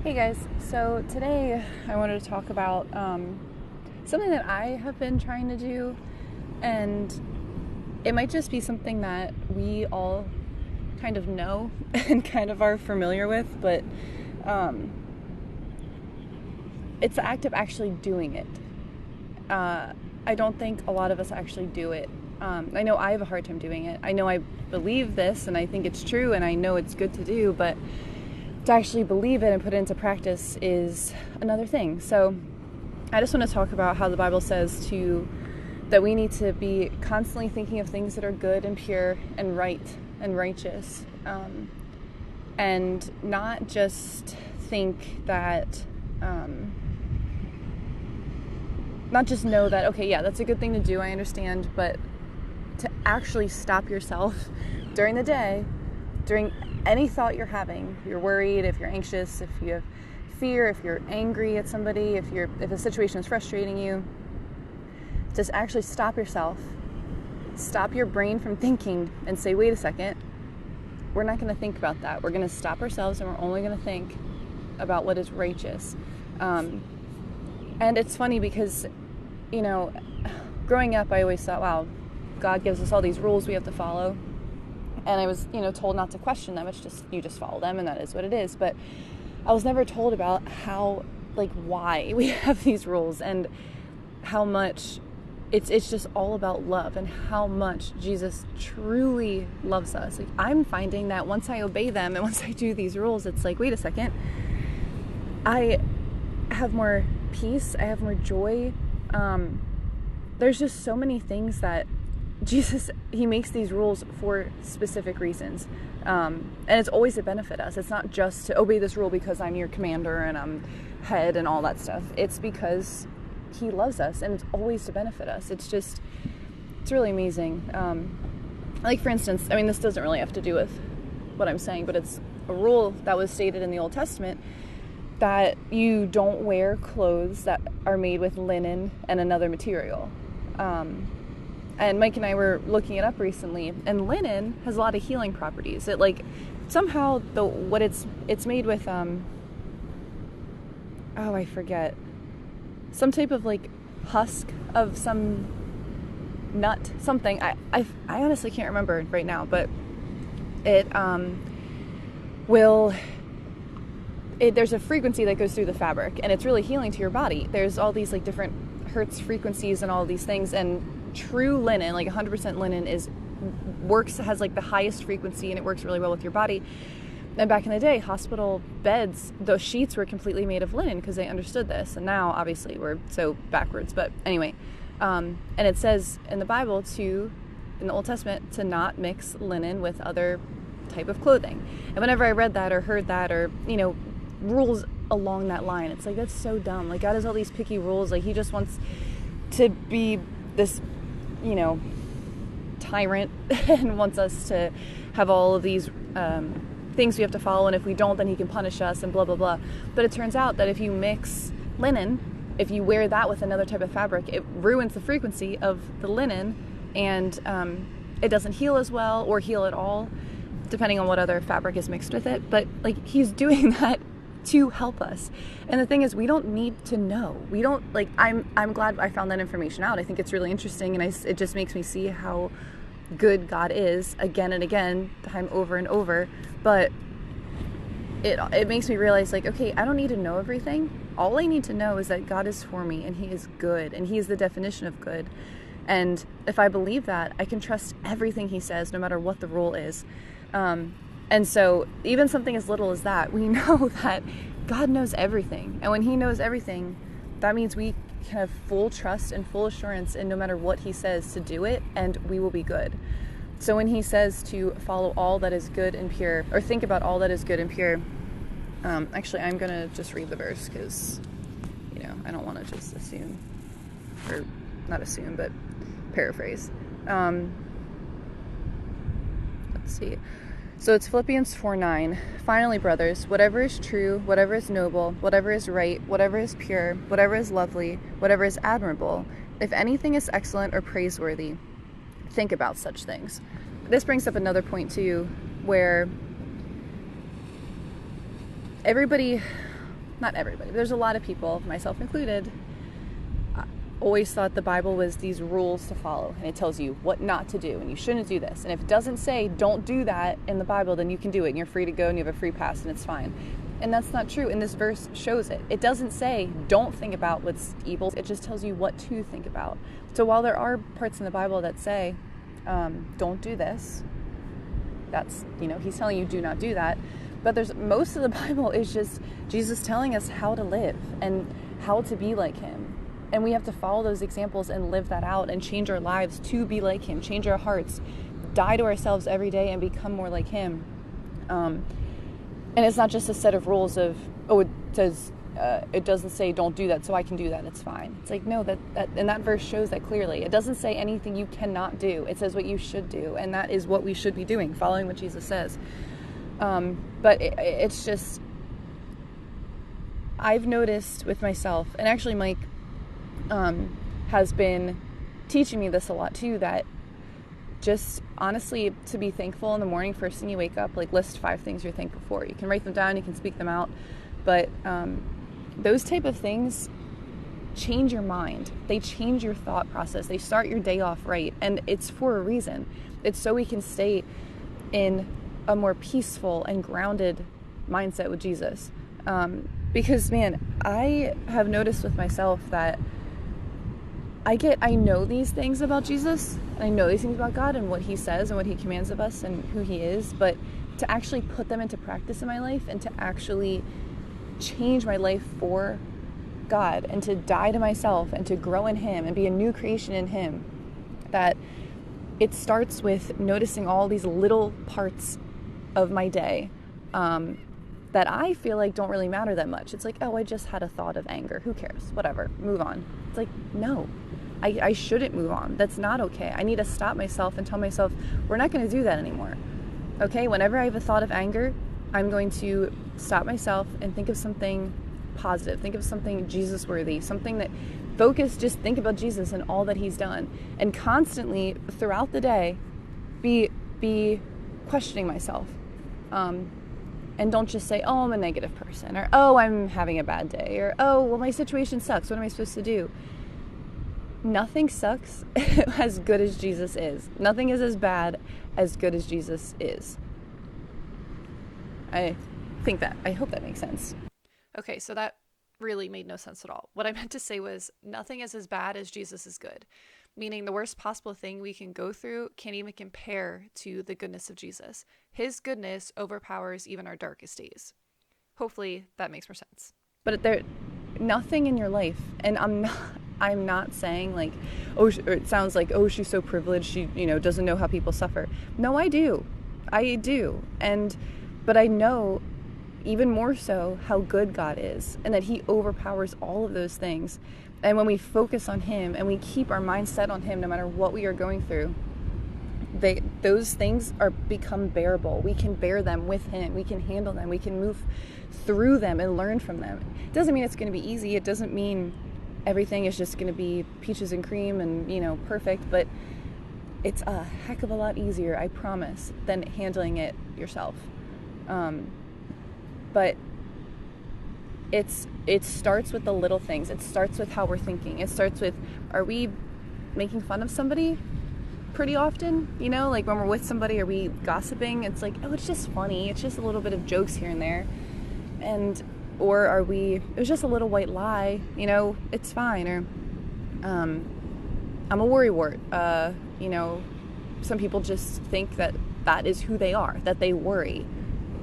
Hey guys, so today I wanted to talk about something that I have been trying to do, and it might just be something that we all kind of know and kind of are familiar with, but it's the act of actually doing it. I don't think a lot of us actually do it. I know I have a hard time doing it. I know I believe this and I think it's true and I know it's good to do, but to actually believe it and put it into practice is another thing. So I just want to talk about how the Bible says that we need to be constantly thinking of things that are good and pure and right and righteous, and not just think that, not just know that, okay, yeah, that's a good thing to do, I understand, but to actually stop yourself during the day, during any thought you're having, if you're worried, if you're anxious, if you have fear, if you're angry at somebody, if a situation is frustrating you, just actually stop yourself, stop your brain from thinking and say, wait a second, we're not going to think about that. We're going to stop ourselves and we're only going to think about what is righteous. And it's funny because, growing up, I always thought, wow, God gives us all these rules we have to follow. And I was, told not to question them. It's just, you just follow them and that is what it is. But I was never told about why we have these rules and how much it's just all about love and how much Jesus truly loves us. Like, I'm finding that once I obey them and once I do these rules, it's like, wait a second, I have more peace. I have more joy. There's just so many things that Jesus, he makes these rules for specific reasons. And it's always to benefit us. It's not just to obey this rule because I'm your commander and I'm head and all that stuff. It's because he loves us and it's always to benefit us. It's really amazing. For instance, this doesn't really have to do with what I'm saying, but it's a rule that was stated in the Old Testament that you don't wear clothes that are made with linen and another material. And Mike and I were looking it up recently, and linen has a lot of healing properties. It somehow it's made with I forget, some type of husk of some nut, something. I honestly can't remember right now, but it there's a frequency that goes through the fabric, and it's really healing to your body. There's all these different hertz frequencies and all these things, and true linen, 100% linen has the highest frequency, and it works really well with your body. And back in the day, hospital beds, those sheets were completely made of linen because they understood this. And now, obviously, we're so backwards. But anyway, and it says in the Bible in the Old Testament, to not mix linen with other type of clothing. And whenever I read that or heard that or, rules along that line, it's that's so dumb. God has all these picky rules. He just wants to be this tyrant and wants us to have all of these things we have to follow, and if we don't, then he can punish us and blah blah blah. But it turns out that if you mix linen, if you wear that with another type of fabric, it ruins the frequency of the linen, and it doesn't heal as well or heal at all, depending on what other fabric is mixed with it. But he's doing that to help us. And the thing is, we don't need to know. We don't I'm glad I found that information out. I think it's really interesting, and it just makes me see how good God is again and again, time over and over. But it makes me realize okay, I don't need to know everything. All I need to know is that God is for me and he is good, and he is the definition of good. And if I believe that, I can trust everything he says, no matter what the rule is. And so even something as little as that, we know that God knows everything. And when he knows everything, that means we can have full trust and full assurance in no matter what he says to do it, and we will be good. So when he says to follow all that is good and pure, or think about all that is good and pure, actually I'm going to just read the verse because, I don't want to just assume, or not assume, but paraphrase. Let's see. So it's Philippians 4:9. Finally, brothers, whatever is true, whatever is noble, whatever is right, whatever is pure, whatever is lovely, whatever is admirable, if anything is excellent or praiseworthy, think about such things. This brings up another point too, where everybody not everybody, but there's a lot of people, myself included, always thought the Bible was these rules to follow, and it tells you what not to do, and you shouldn't do this. And if it doesn't say don't do that in the Bible, then you can do it, and you're free to go, and you have a free pass, and it's fine. And that's not true. And this verse shows it. It doesn't say don't think about what's evil. It just tells you what to think about. So while there are parts in the Bible that say don't do this, that's, he's telling you do not do that. But there's most of the Bible is just Jesus telling us how to live and how to be like him. And we have to follow those examples and live that out and change our lives to be like him, change our hearts, die to ourselves every day and become more like him. And it's not just a set of rules of, it says, it doesn't say don't do that, so I can do that, it's fine. It's like, no, that and that verse shows that clearly. It doesn't say anything you cannot do. It says what you should do, and that is what we should be doing, following what Jesus says. But it's just, I've noticed with myself, and actually Mike has been teaching me this a lot too, that just honestly to be thankful in the morning, first thing you wake up, like list 5 things you're thankful for. You can write them down, you can speak them out, but those type of things change your mind. They change your thought process. They start your day off right, and it's for a reason. It's so we can stay in a more peaceful and grounded mindset with Jesus. Because man, I have noticed with myself that I know these things about Jesus, and I know these things about God and what he says and what he commands of us and who he is, but to actually put them into practice in my life and to actually change my life for God and to die to myself and to grow in him and be a new creation in him, that it starts with noticing all these little parts of my day that I feel like don't really matter that much. It's like, oh, I just had a thought of anger. Who cares? Whatever. Move on. It's like, no, I shouldn't move on. That's not okay. I need to stop myself and tell myself, we're not going to do that anymore. Okay? Whenever I have a thought of anger, I'm going to stop myself and think of something positive. Think of something Jesus-worthy. Something that just think about Jesus and all that he's done. And constantly, throughout the day, be questioning myself. And don't just say, oh, I'm a negative person, or oh, I'm having a bad day, or oh, well, my situation sucks. What am I supposed to do? Nothing sucks as good as Jesus is. Nothing is as bad as good as Jesus is. I hope that makes sense. Okay, so that really made no sense at all. What I meant to say was nothing is as bad as Jesus is good. Meaning the worst possible thing we can go through can't even compare to the goodness of Jesus. His goodness overpowers even our darkest days. Hopefully that makes more sense. But nothing in your life, and I'm not saying like, oh, or it sounds like, oh, she's so privileged, she, doesn't know how people suffer. No, I do. But I know even more so how good God is, and that he overpowers all of those things. And when we focus on him and we keep our mind set on him, no matter what we are going through, those things become bearable. We can bear them with him. We can handle them. We can move through them and learn from them. It doesn't mean it's going to be easy. It doesn't mean everything is just going to be peaches and cream and, perfect. But it's a heck of a lot easier, I promise, than handling it yourself. But it starts with the little things. It starts with how we're thinking. It starts with, are we making fun of somebody pretty often? Like when we're with somebody, are we gossiping? It's like, oh, it's just funny. It's just a little bit of jokes here and there. Or are we, it was just a little white lie, it's fine. Or, I'm a worrywart. Some people just think that is who they are, that they worry.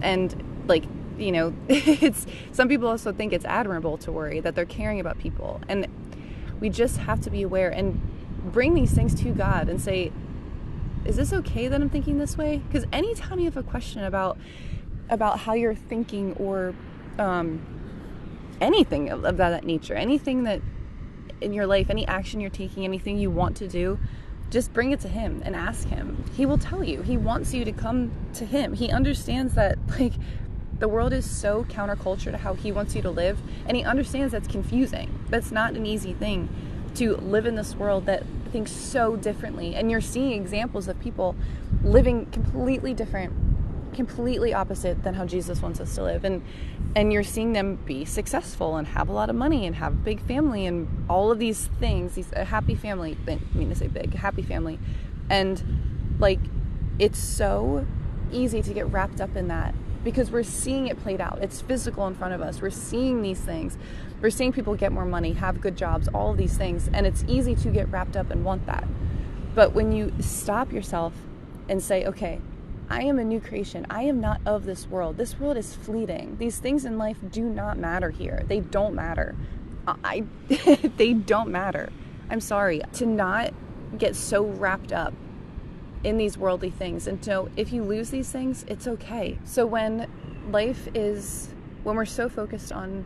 And like, it's, some people also think it's admirable to worry, that they're caring about people. And we just have to be aware and bring these things to God and say, is this okay that I'm thinking this way? Because anytime you have a question about how you're thinking, or anything of that nature, anything that in your life, any action you're taking, anything you want to do, just bring it to him and ask him. He will tell you. He wants you to come to him. He understands that, like, the world is so counterculture to how he wants you to live, and he understands that's confusing. That's not an easy thing, to live in this world that thinks so differently. And you're seeing examples of people living completely different completely opposite than how Jesus wants us to live. And you're seeing them be successful and have a lot of money and have a big family and all of these things, a happy family. I mean to say big, happy family. And like, it's so easy to get wrapped up in that because we're seeing it played out. It's physical in front of us. We're seeing these things. We're seeing people get more money, have good jobs, all of these things. And it's easy to get wrapped up and want that. But when you stop yourself and say, okay, I am a new creation. I am not of this world. This world is fleeting. These things in life do not matter here. They don't matter. They don't matter. I'm sorry. To not get so wrapped up in these worldly things. And so if you lose these things, it's okay. So when we're so focused on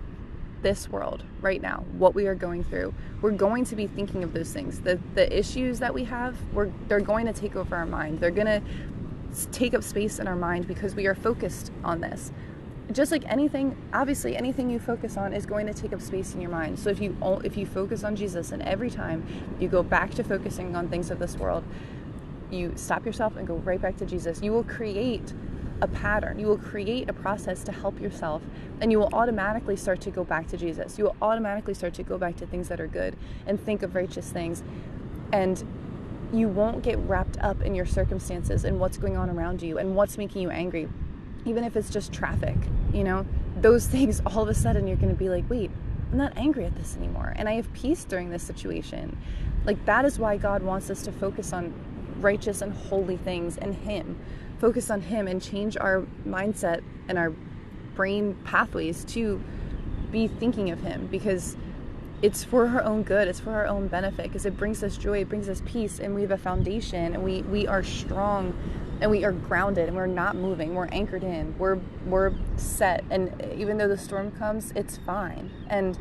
this world right now, what we are going through, we're going to be thinking of those things. The issues that we have, they're going to take over our mind. They're going to take up space in our mind because we are focused on this. Just like anything, obviously anything you focus on is going to take up space in your mind. So if you focus on Jesus, and every time you go back to focusing on things of this world, you stop yourself and go right back to Jesus, you will create a pattern. You will create a process to help yourself, and you will automatically start to go back to Jesus. You will automatically start to go back to things that are good and think of righteous things. And you won't get wrapped up in your circumstances and what's going on around you and what's making you angry. Even if it's just traffic, those things, all of a sudden you're going to be like, wait, I'm not angry at this anymore. And I have peace during this situation. Like, that is why God wants us to focus on righteous and holy things and Him. Focus on Him and change our mindset and our brain pathways to be thinking of Him, because it's for our own good. It's for our own benefit, because it brings us joy, it brings us peace, and we have a foundation, and we are strong, and we are grounded, and we're not moving. We're anchored in. We're set, and even though the storm comes, it's fine. And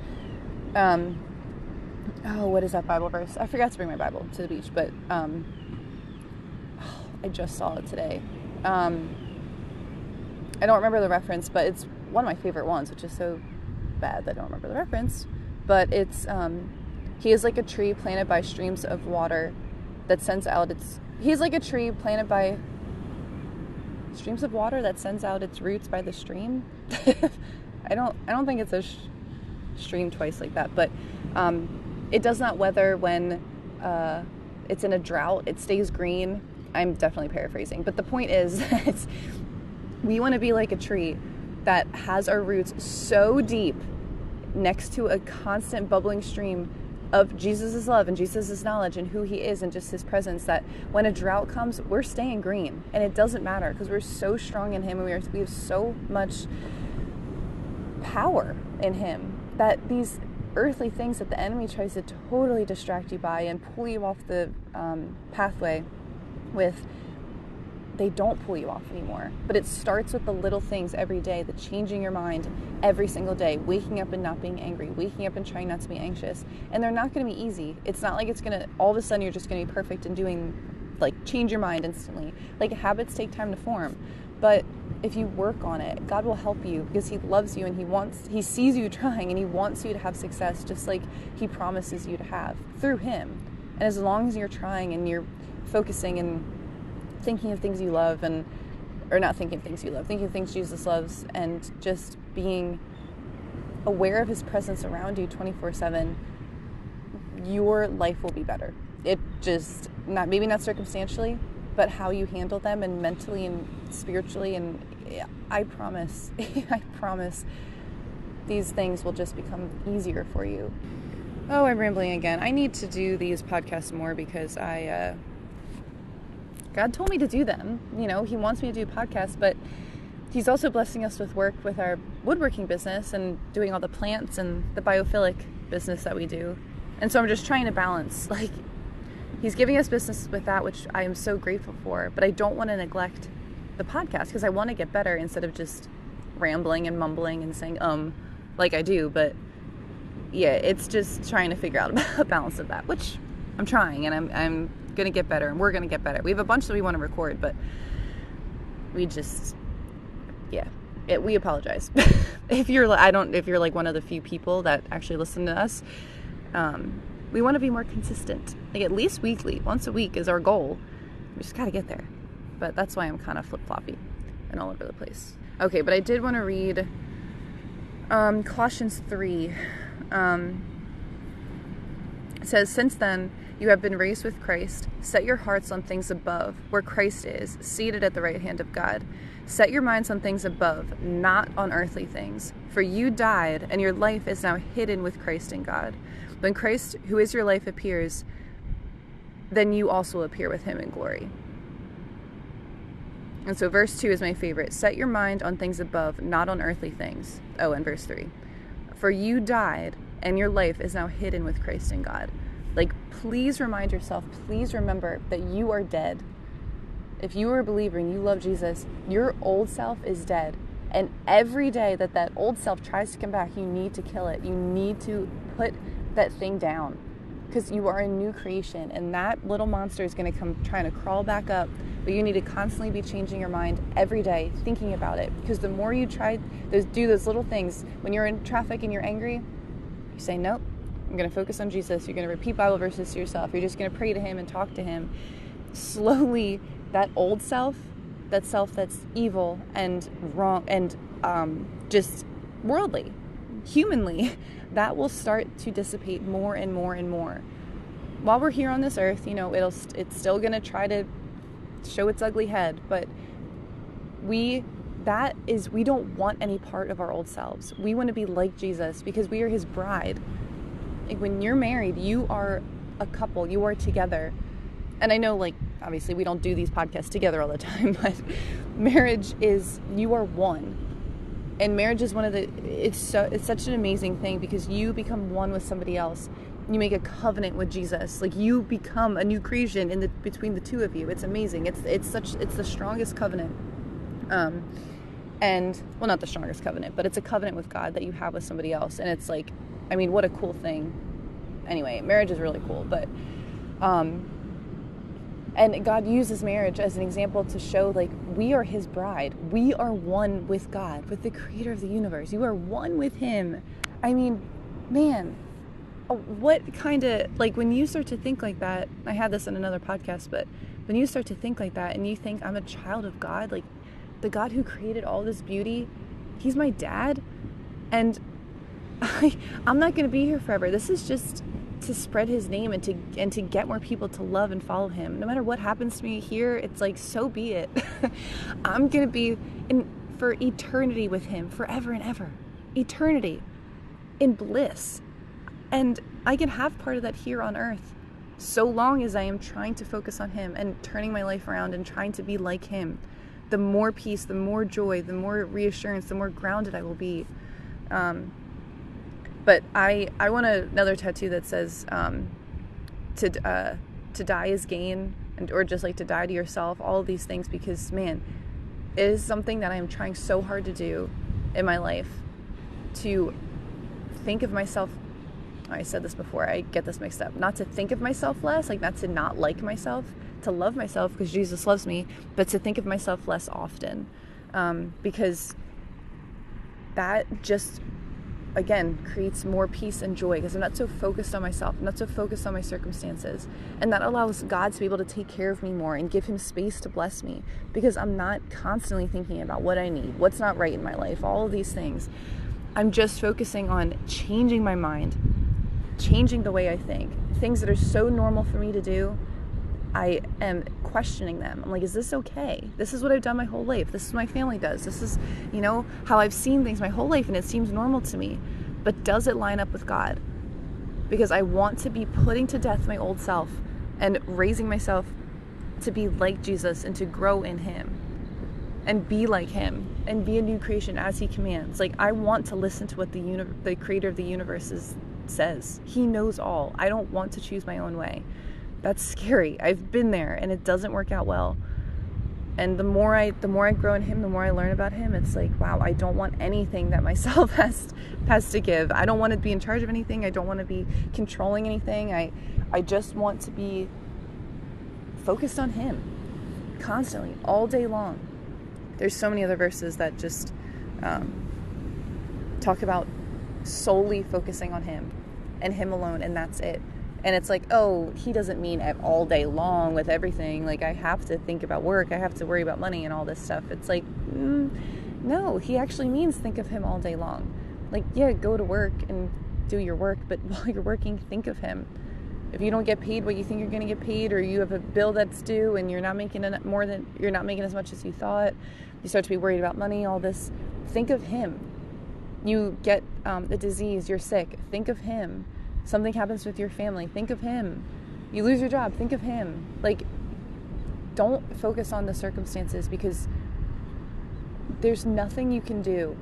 what is that Bible verse? I forgot to bring my Bible to the beach, but I just saw it today. I don't remember the reference, but it's one of my favorite ones, which is so bad that I don't remember the reference. But it's, he is like a tree planted by streams of water that sends out he's like a tree planted by streams of water that sends out its roots by the stream. I don't think it's a stream twice like that, but it does not wither when it's in a drought. It stays green. I'm definitely paraphrasing, but the point is, we want to be like a tree that has our roots so deep next to a constant bubbling stream of Jesus' love and Jesus' knowledge and who He is and just His presence, that when a drought comes, we're staying green, and it doesn't matter because we're so strong in Him, and we have so much power in Him that these earthly things that the enemy tries to totally distract you by and pull you off the pathway with, they don't pull you off anymore. But it starts with the little things every day, the changing your mind every single day, waking up and not being angry, waking up and trying not to be anxious. And they're not going to be easy. It's not like it's going to, all of a sudden you're just going to be perfect and doing, like, change your mind instantly. Like, habits take time to form. But if you work on it, God will help you, because He loves you, and He sees you trying, and He wants you to have success, just like He promises you to have through Him. And as long as you're trying and you're focusing and thinking of things you love, or not thinking of things you love, thinking of things Jesus loves, and just being aware of His presence around you 24/7, your life will be better. It just, maybe not circumstantially, but how you handle them, and mentally and spiritually, and I promise, I promise these things will just become easier for you. Oh, I'm rambling again. I need to do these podcasts more because God told me to do them. He wants me to do podcasts, but He's also blessing us with work with our woodworking business and doing all the plants and the biophilic business that we do. And so I'm just trying to balance, like, He's giving us business with that, which I am so grateful for, but I don't want to neglect the podcast, because I want to get better instead of just rambling and mumbling and saying, like I do. But yeah, it's just trying to figure out a balance of that, which I'm trying, and I'm going to get better, and we're going to get better. We have a bunch that we want to record, but we just, we apologize. If you're like one of the few people that actually listen to us, we want to be more consistent, like at least weekly, once a week is our goal. We just got to get there, but that's why I'm kind of flip-floppy. and all over the place. Okay, but I did want to read Colossians 3. It says, "Since then, you have been raised with Christ. Set your hearts on things above, where Christ is, seated at the right hand of God. Set your minds on things above, not on earthly things. For you died, and your life is now hidden with Christ in God. When Christ, who is your life, appears, then you also will appear with him in glory." And so verse 2 is my favorite. "Set your mind on things above, not on earthly things." Oh, and verse 3. "For you died, and your life is now hidden with Christ in God." Like, please remind yourself, please remember that you are dead. If you are a believer and you love Jesus, your old self is dead. And every day that that old self tries to come back, you need to kill it. You need to put that thing down, because you are a new creation, and that little monster is going to come trying to crawl back up. But you need to constantly be changing your mind every day, thinking about it, because the more you do those little things, when you're in traffic and you're angry, you say, nope, I'm going to focus on Jesus. You're going to repeat Bible verses to yourself. You're just going to pray to him and talk to him. Slowly, that old self, that self that's evil and wrong and just worldly, humanly, that will start to dissipate more and more and more. While we're here on this earth, it's still going to try to show its ugly head, but we don't want any part of our old selves. We want to be like Jesus, because we are his bride. Like, when you're married, you are a couple, you are together. And I know, obviously we don't do these podcasts together all the time, but marriage is, you are one. And marriage is it's such an amazing thing, because you become one with somebody else. You make a covenant with Jesus. Like, you become a new creation between the two of you. It's amazing. It's the strongest covenant. Not the strongest covenant, but it's a covenant with God that you have with somebody else. And it's what a cool thing. Anyway, marriage is really cool, but and God uses marriage as an example to show, we are his bride. We are one with God, with the creator of the universe. You are one with him. Man, what kind of, when you start to think like that, I had this in another podcast, but when you start to think like that and you think, I'm a child of God, the God who created all this beauty, he's my dad, and I'm not going to be here forever. This is just to spread his name and to get more people to love and follow him. No matter what happens to me here, it's so be it. I'm going to be for eternity with him, forever and ever. Eternity in bliss. And I can have part of that here on earth, so long as I am trying to focus on him and turning my life around and trying to be like him. The more peace, the more joy, the more reassurance, the more grounded I will be. But I want another tattoo that says to die is gain, or just to die to yourself, all of these things, because, man, it is something that I am trying so hard to do in my life, to think of myself. I said this before, I get this mixed up. Not to think of myself less, not to not like myself, to love myself because Jesus loves me, but to think of myself less often, because that just, again, creates more peace and joy, because I'm not so focused on myself, I'm not so focused on my circumstances, and that allows God to be able to take care of me more and give him space to bless me, because I'm not constantly thinking about what I need, what's not right in my life, all of these things. I'm just focusing on changing my mind, changing the way I think. Things that are so normal for me to do, I am questioning them. I'm is this okay? This is what I've done my whole life. This is what my family does. This is, how I've seen things my whole life, and it seems normal to me. But does it line up with God? Because I want to be putting to death my old self and raising myself to be like Jesus and to grow in him and be like him and be a new creation as he commands. I want to listen to what the creator of the universe says. He knows all. I don't want to choose my own way. That's scary. I've been there, and it doesn't work out well. And the more I grow in him, the more I learn about him, it's wow, I don't want anything that myself has to give. I don't want to be in charge of anything. I don't want to be controlling anything. I just want to be focused on him constantly, all day long. There's so many other verses that just talk about solely focusing on him and him alone, and that's it. And it's like, oh, he doesn't mean all day long with everything. Like, I have to think about work. I have to worry about money and all this stuff. It's like, no, he actually means think of him all day long. Like, yeah, go to work and do your work, but while you're working, think of him. If you don't get paid what you think you're going to get paid, or you have a bill that's due and you're not making you're not making as much as you thought, you start to be worried about money, all this, think of him. You get a disease, you're sick, think of him. Something happens with your family, think of him. You lose your job, think of him. Like, don't focus on the circumstances, because there's nothing you can do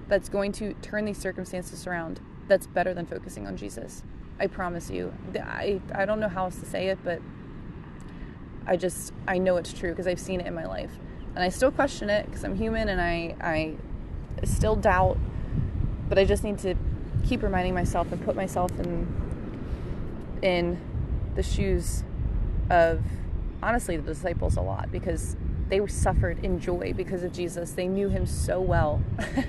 that's going to turn these circumstances around that's better than focusing on Jesus. I promise you. I don't know how else to say it, but I know it's true because I've seen it in my life. And I still question it because I'm human, and I still doubt, but I just need to keep reminding myself and put myself in the shoes of, honestly, the disciples a lot, because they suffered in joy because of Jesus. They knew him so well.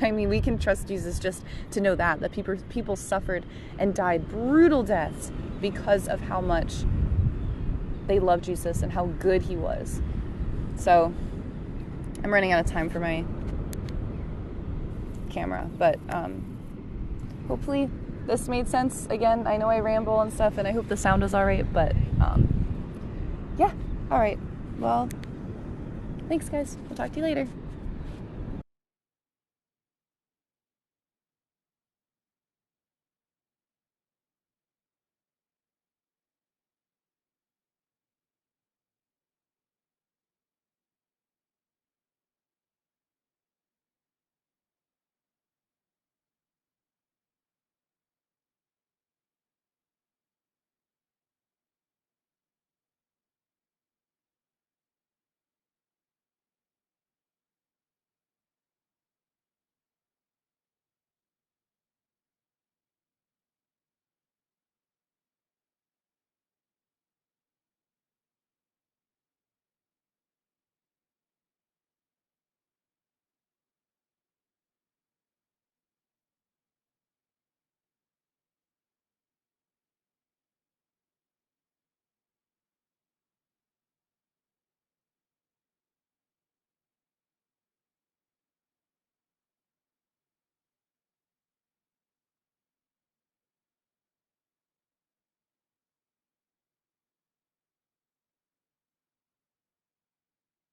I mean, we can trust Jesus just to know that people suffered and died brutal deaths because of how much they loved Jesus and how good he was. So I'm running out of time for my camera, but hopefully this made sense. Again, I know I ramble and stuff, and I hope the sound is all right, but yeah, all right. Well, thanks, guys. We'll talk to you later.